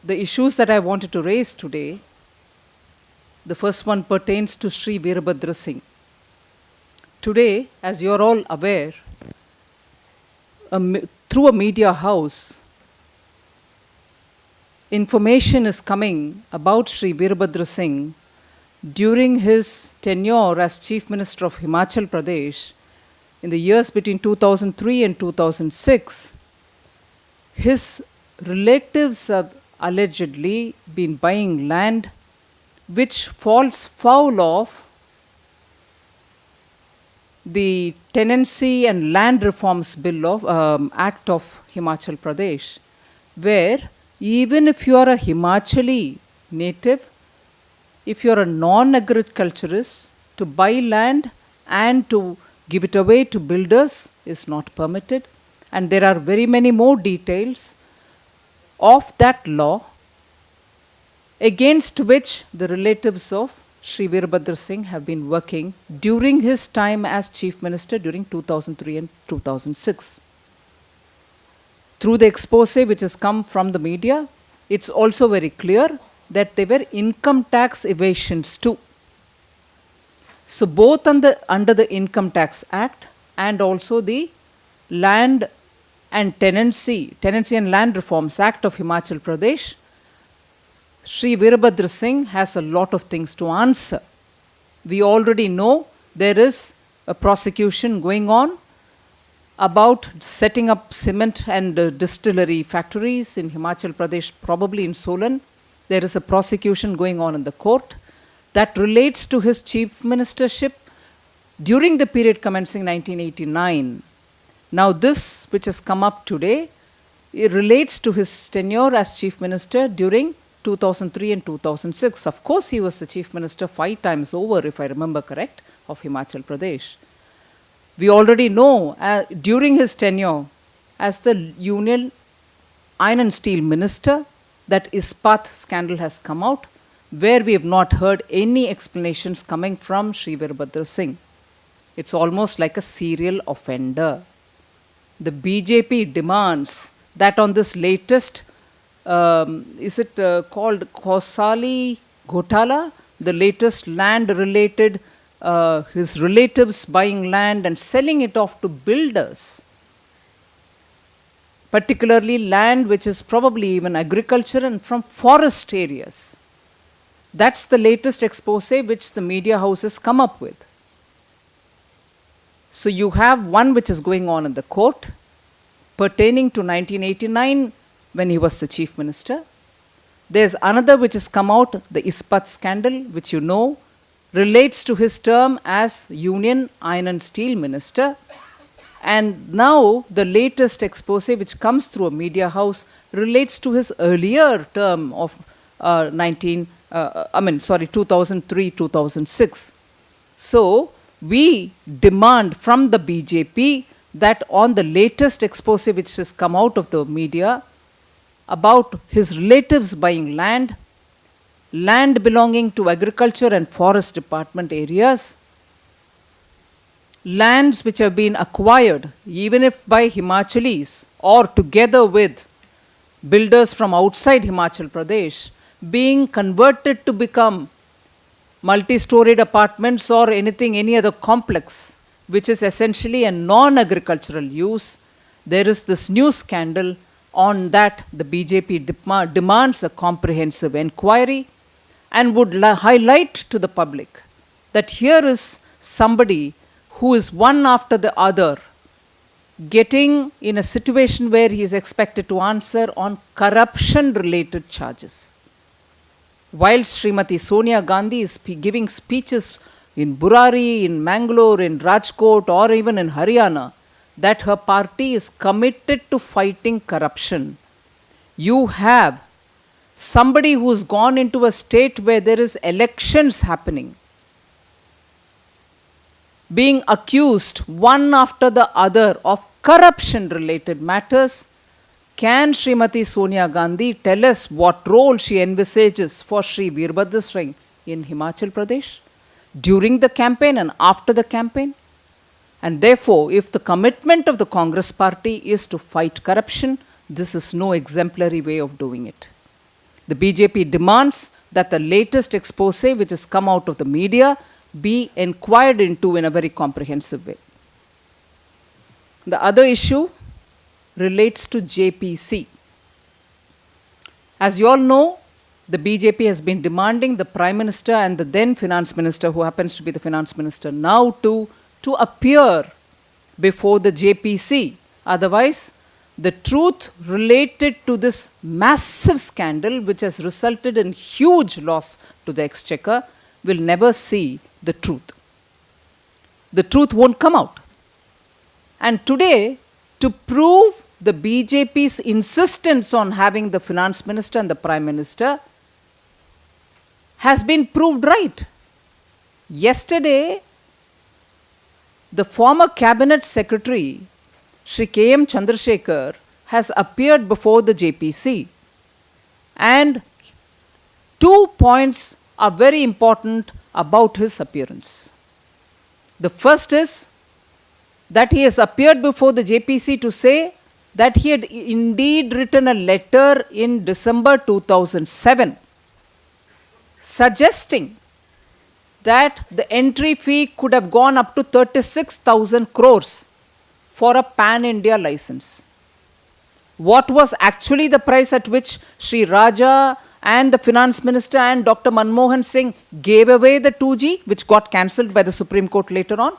The issues that I wanted to raise today, the first one pertains to Sri Veerbhadra Singh. Today, as you're all aware, through a media house, information is coming about Sri Veerbhadra Singh during his tenure as Chief Minister of Himachal Pradesh in the years between 2003 and 2006. His relatives have allegedly been buying land which falls foul of the Tenancy and Land Reforms Bill of Act of Himachal Pradesh, where even if you are a Himachali native, if you are a non-agriculturist, to buy land and to give it away to builders is not permitted. And there are very many more details of that law against which the relatives of Sri Veerbhadra Singh have been working during his time as Chief Minister during 2003 and 2006. Through the expose which has come from the media, it's also very clear that there were income tax evasions too. So both under the Income Tax Act and also the Land and Tenancy and Land Reforms Act of Himachal Pradesh, Sri Veerbhadra Singh has a lot of things to answer. We already know there is a prosecution going on about setting up cement and distillery factories in Himachal Pradesh, probably in Solan. There is a prosecution going on in the court that relates to his chief ministership during the period commencing 1989. Now this, which has come up today, it relates to his tenure as chief minister during 2003 and 2006. Of course, he was the chief minister 5 times over, if I remember correct, of Himachal Pradesh. We already know during his tenure as the Union Iron and Steel Minister that Ispat scandal has come out, where we have not heard any explanations coming from Sri Veerbhadra Singh. It's almost like a serial offender. The BJP demands that on this latest, is it called Kausali Ghotala, the latest land-related, his relatives buying land and selling it off to builders, particularly land which is probably even agriculture and from forest areas. That's the latest expose which the media houses come up with. So you have one which is going on in the court pertaining to 1989 when he was the chief minister. There's another which has come out, the Ispat scandal, which you know relates to his term as Union Iron and Steel Minister. And now the latest expose which comes through a media house relates to his earlier term of 2003-2006. So we demand from the BJP that on the latest expose which has come out of the media about his relatives buying land belonging to agriculture and forest department areas, lands which have been acquired, even if by Himachalis or together with builders from outside Himachal Pradesh, being converted to become multi-storied apartments or any other complex, which is essentially a non-agricultural use. There is this new scandal. On that, the BJP demands a comprehensive inquiry and would highlight to the public that here is somebody who is one after the other getting in a situation where he is expected to answer on corruption-related charges. While Srimati Sonia Gandhi is giving speeches in Burari, in Mangalore, in Rajkot, or even in Haryana, that her party is committed to fighting corruption. You have somebody who's gone into a state where there is elections happening, being accused one after the other of corruption-related matters. Can Srimati Sonia Gandhi tell us what role she envisages for Sri Veerbhadra Singh in Himachal Pradesh during the campaign and after the campaign? And therefore, if the commitment of the Congress party is to fight corruption, this is no exemplary way of doing it. The BJP demands that the latest expose which has come out of the media be inquired into in a very comprehensive way. The other issue relates to JPC. As you all know, the BJP has been demanding the Prime Minister and the then Finance Minister, who happens to be the Finance Minister now, to appear before the JPC. Otherwise, the truth related to this massive scandal, which has resulted in huge loss to the exchequer, will never see the truth. The truth won't come out. And today, to prove the BJP's insistence on having the Finance Minister and the Prime Minister has been proved right. Yesterday, the former Cabinet Secretary, Shri K.M. Chandrasekhar, has appeared before the JPC. And 2 points are very important about his appearance. The first is that he has appeared before the JPC to say that he had indeed written a letter in December 2007 suggesting that the entry fee could have gone up to 36,000 crores for a pan-India license. What was actually the price at which Sri Raja and the Finance Minister and Dr. Manmohan Singh gave away the 2G, which got cancelled by the Supreme Court later on?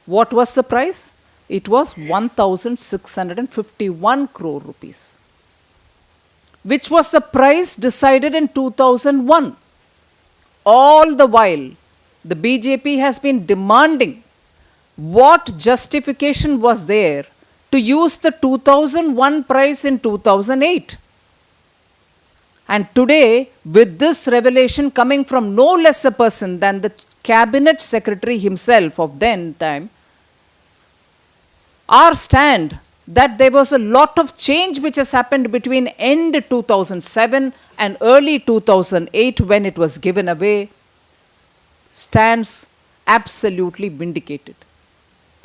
What was the price? It was 1,651 crore rupees, which was the price decided in 2001. All the while, the BJP has been demanding what justification was there to use the 2001 price in 2008. And today, with this revelation coming from no less a person than the Cabinet Secretary himself of then time, our stand that there was a lot of change which has happened between end 2007 and early 2008 when it was given away stands absolutely vindicated.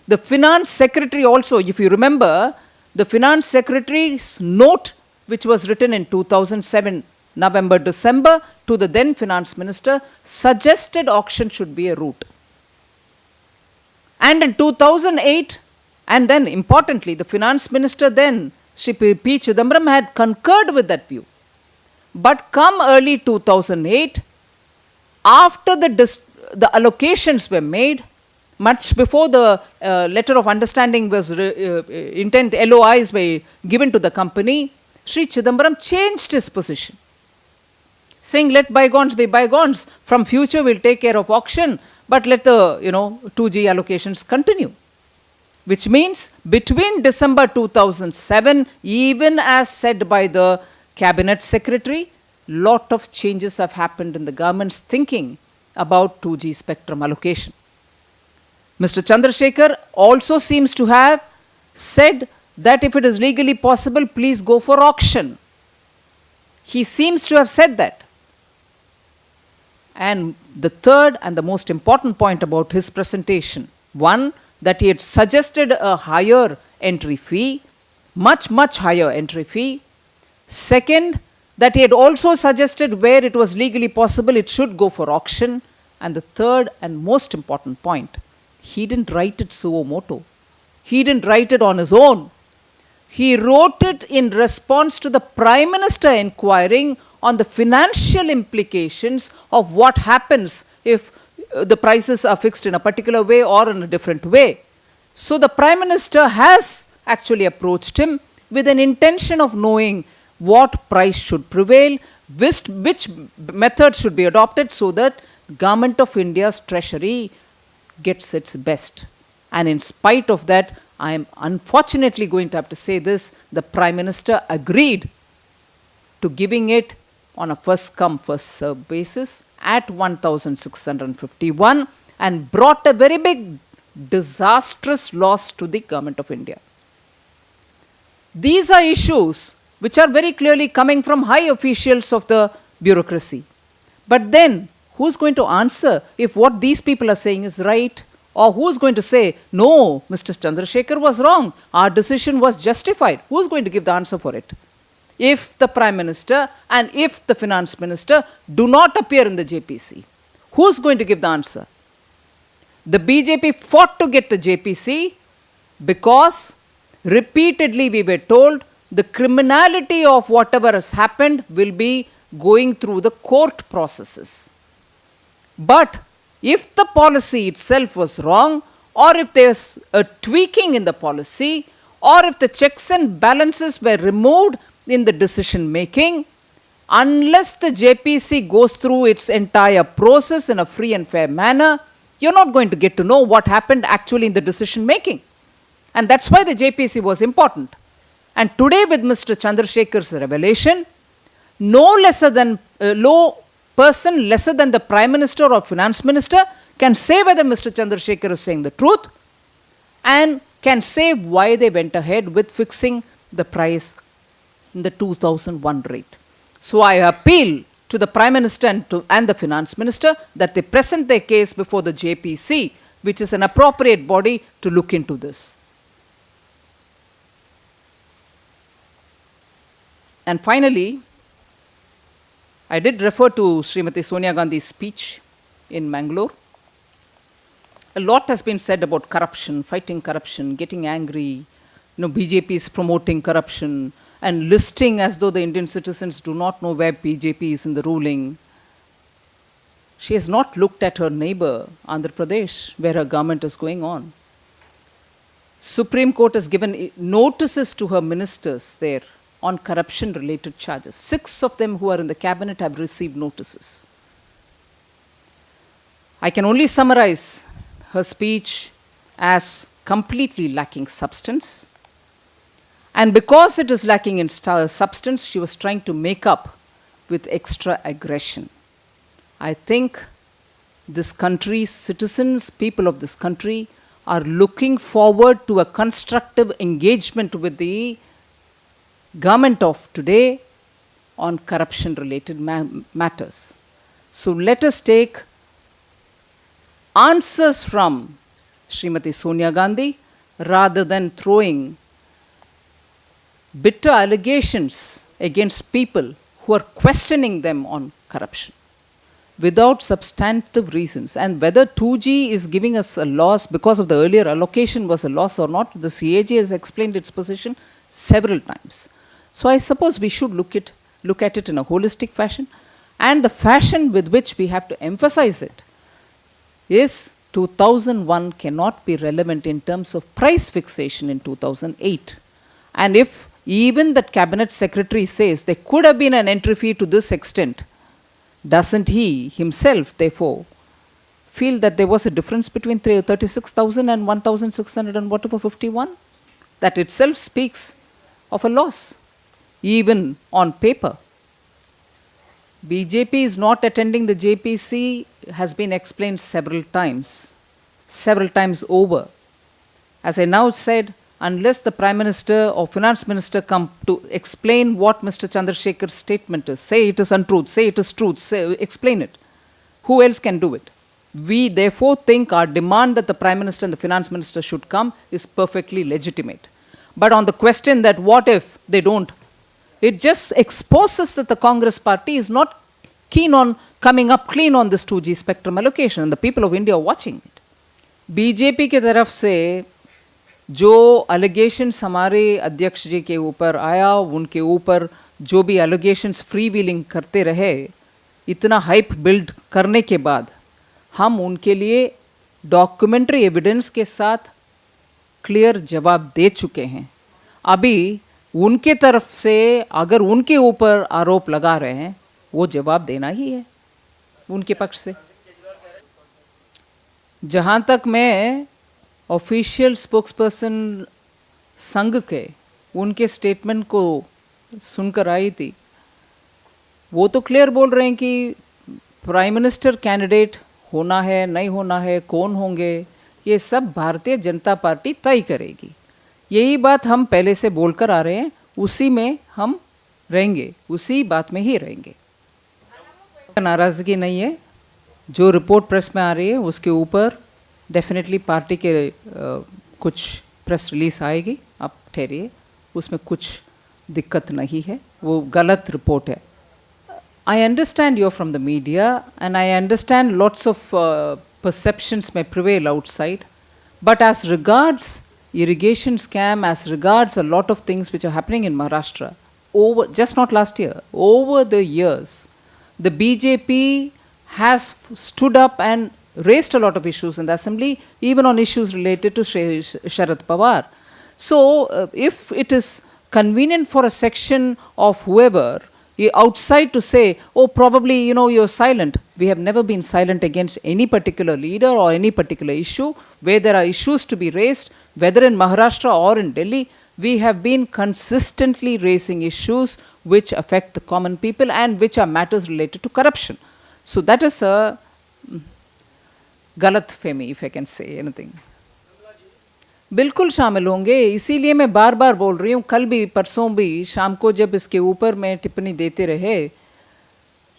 The Finance Secretary also, if you remember, the Finance Secretary's note which was written in 2007, November, December, to the then Finance Minister, suggested auction should be a route. And in 2008, and then importantly, the Finance Minister then, Shri P. Chidambaram, had concurred with that view. But come early 2008, after the allocations were made, much before the letter of understanding was intent LOIs were given to the company, Shri Chidambaram changed his position, saying let bygones be bygones. From future we'll take care of auction, but let the 2G allocations continue. Which means between December 2007, even as said by the Cabinet Secretary, lot of changes have happened in the government's thinking about 2G spectrum allocation. Mr. Chandrasekhar also seems to have said that if it is legally possible, please go for auction. He seems to have said that. And the third and the most important point about his presentation, one, that he had suggested a higher entry fee, much higher entry fee. Second, that he had also suggested where it was legally possible, it should go for auction. And the third and most important point, he didn't write it suo moto. He didn't write it on his own. He wrote it in response to the Prime Minister inquiring on the financial implications of what happens if the prices are fixed in a particular way or in a different way. So the Prime Minister has actually approached him with an intention of knowing what price should prevail, which method should be adopted so that Government of India's treasury gets its best. And in spite of that, I am unfortunately going to have to say this, the Prime Minister agreed to giving it on a first come first served basis at 1,651 and brought a very big disastrous loss to the Government of India. These are issues which are very clearly coming from high officials of the bureaucracy. But then, who's going to answer if what these people are saying is right? Or who's going to say, no, Mr. Chandrasekhar was wrong, our decision was justified? Who's going to give the answer for it? if the Prime Minister and if the Finance Minister do not appear in the JPC? Who's going to give the answer? The BJP fought to get the JPC because repeatedly we were told the criminality of whatever has happened will be going through the court processes. But if the policy itself was wrong, or if there's a tweaking in the policy, or if the checks and balances were removed in the decision making, unless the JPC goes through its entire process in a free and fair manner, you're not going to get to know what happened actually in the decision making. And that's why the JPC was important. And today with Mr. Chandrasekhar's revelation, no person lesser than the Prime Minister or Finance Minister can say whether Mr. Chandrasekhar is saying the truth and can say why they went ahead with fixing the price in the 2001 rate. So I appeal to the Prime Minister and the Finance Minister that they present their case before the JPC, which is an appropriate body to look into this. And finally, I did refer to Srimati Sonia Gandhi's speech in Mangalore. A lot has been said about corruption, fighting corruption, getting angry. BJP is promoting corruption and listing as though the Indian citizens do not know where BJP is in the ruling. She has not looked at her neighbor, Andhra Pradesh, where her government is going on. Supreme Court has given notices to her ministers there on corruption-related charges. 6 of them who are in the cabinet have received notices. I can only summarize her speech as completely lacking substance. And because it is lacking in substance, she was trying to make up with extra aggression. I think this country's citizens, people of this country, are looking forward to a constructive engagement with the government of today on corruption-related matters. So let us take answers from Srimati Sonia Gandhi rather than throwing bitter allegations against people who are questioning them on corruption without substantive reasons. And whether 2G is giving us a loss because of the earlier allocation was a loss or not, the CAG has explained its position several times. So I suppose we should look at it in a holistic fashion, and the fashion with which we have to emphasize it is 2001 cannot be relevant in terms of price fixation in 2008. And if even the cabinet secretary says there could have been an entry fee to this extent, doesn't he himself therefore feel that there was a difference between 36,000 and 1,600 and whatever 51? That itself speaks of a loss, even on paper. BJP is not attending the JPC has been explained several times over. As I now said, unless the Prime Minister or Finance Minister come to explain what Mr. Chandrasekhar's statement is, say it is untruth, say it is truth, say, explain it. Who else can do it? We therefore think our demand that the Prime Minister and the Finance Minister should come is perfectly legitimate. But on the question that what if they don't, it just exposes that the Congress party is not keen on coming up clean on this 2G spectrum allocation, and the people of India are watching it. BJP के तरफ से जो allegations हमारे अध्यक्ष जी के ऊपर आया, उनके ऊपर जो भी allegations फ्री व्हीलिंग करते रहे, इतना हाइप बिल्ड करने के बाद हम उनके लिए डॉक्यूमेंट्री एविडेंस के साथ क्लियर जवाब दे चुके हैं. अभी उनके तरफ से अगर उनके ऊपर आरोप लगा रहे हैं, वो जवाब देना ही है उनके पक्ष से. जहाँ तक मैं ऑफिशियल स्पोक्सपर्सन संघ के उनके स्टेटमेंट को सुनकर आई थी, वो तो क्लियर बोल रहे हैं कि प्राइम मिनिस्टर कैंडिडेट होना है, नहीं होना है, कौन होंगे, ये सब भारतीय जनता पार्टी तय करेगी. यही बात हम पहले से बोलकर आ रहे हैं, उसी में हम रहेंगे, उसी बात में ही रहेंगे. नाराज़गी नहीं है. जो रिपोर्ट प्रेस में आ रही है उसके ऊपर डेफिनेटली पार्टी के कुछ प्रेस रिलीज आएगी, आप ठहरिए, उसमें कुछ दिक्कत नहीं है, वो गलत रिपोर्ट है. I understand you're from the media, and I understand lots of perceptions may prevail outside. But as regards irrigation scam, as regards a lot of things which are happening in Maharashtra, over just not last year, over the years, the BJP has stood up and raised a lot of issues in the assembly, even on issues related to Sharad Pawar. So, if it is convenient for a section of whoever outside to say, oh, probably, you're silent. We have never been silent against any particular leader or any particular issue. Where there are issues to be raised, whether in Maharashtra or in Delhi, we have been consistently raising issues which affect the common people and which are matters related to corruption. So that is a galat fehmi, if I can say anything. बिल्कुल शामिल होंगे, इसीलिए मैं बार बार बोल रही हूँ. कल भी परसों भी शाम को जब इसके ऊपर मैं टिप्पणी देते रहे,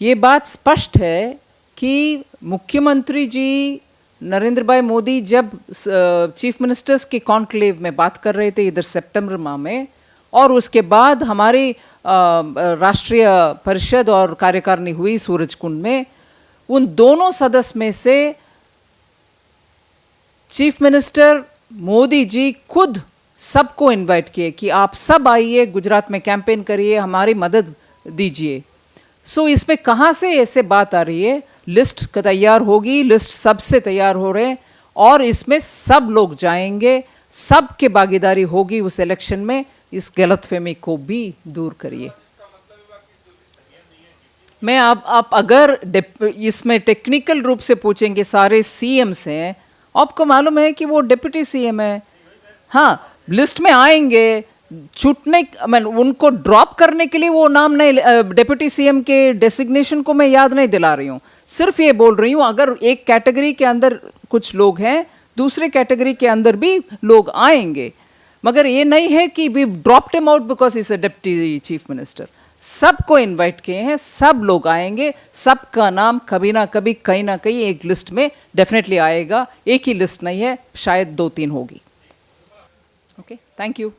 ये बात स्पष्ट है कि मुख्यमंत्री जी नरेंद्र भाई मोदी जब चीफ मिनिस्टर्स के कॉन्क्लेव में बात कर रहे थे इधर सितंबर माह में, और उसके बाद हमारी राष्ट्रीय परिषद और कार्यकारिणी हुई सूरजकुंड में, उन दोनों सदस्य में से चीफ मिनिस्टर मोदी जी खुद सबको इनवाइट किए कि आप सब आइए, गुजरात में कैंपेन करिए, हमारी मदद दीजिए. सो इस पे कहाँ से ऐसे बात आ रही है? लिस्ट तैयार होगी, लिस्ट सबसे तैयार हो रहे हैं, और इसमें सब लोग जाएंगे, सबके भागीदारी होगी उस इलेक्शन में. इस गलतफहमी को भी दूर करिए. मैं आप अगर इसमें टेक्निकल रूप से पूछेंगे, सारे सीएम्स हैं, आपको मालूम है कि वो डिप्टी सीएम है. हाँ, लिस्ट में आएंगे, छूटने उनको ड्रॉप करने के लिए वो नाम नहीं, डिप्टी सीएम के डेसिग्नेशन को मैं याद नहीं दिला रही हूँ, सिर्फ ये बोल रही हूँ अगर एक कैटेगरी के अंदर कुछ लोग हैं, दूसरे कैटेगरी के अंदर भी लोग आएंगे, मगर ये नहीं है कि we dropped him out because is a deputy chief minister. सबको इनवाइट किए हैं, सब लोग आएंगे, सबका नाम कभी ना कभी कहीं ना कहीं एक लिस्ट में डेफिनेटली आएगा. एक ही लिस्ट नहीं है, शायद 2-3 होगी. Okay, thank you.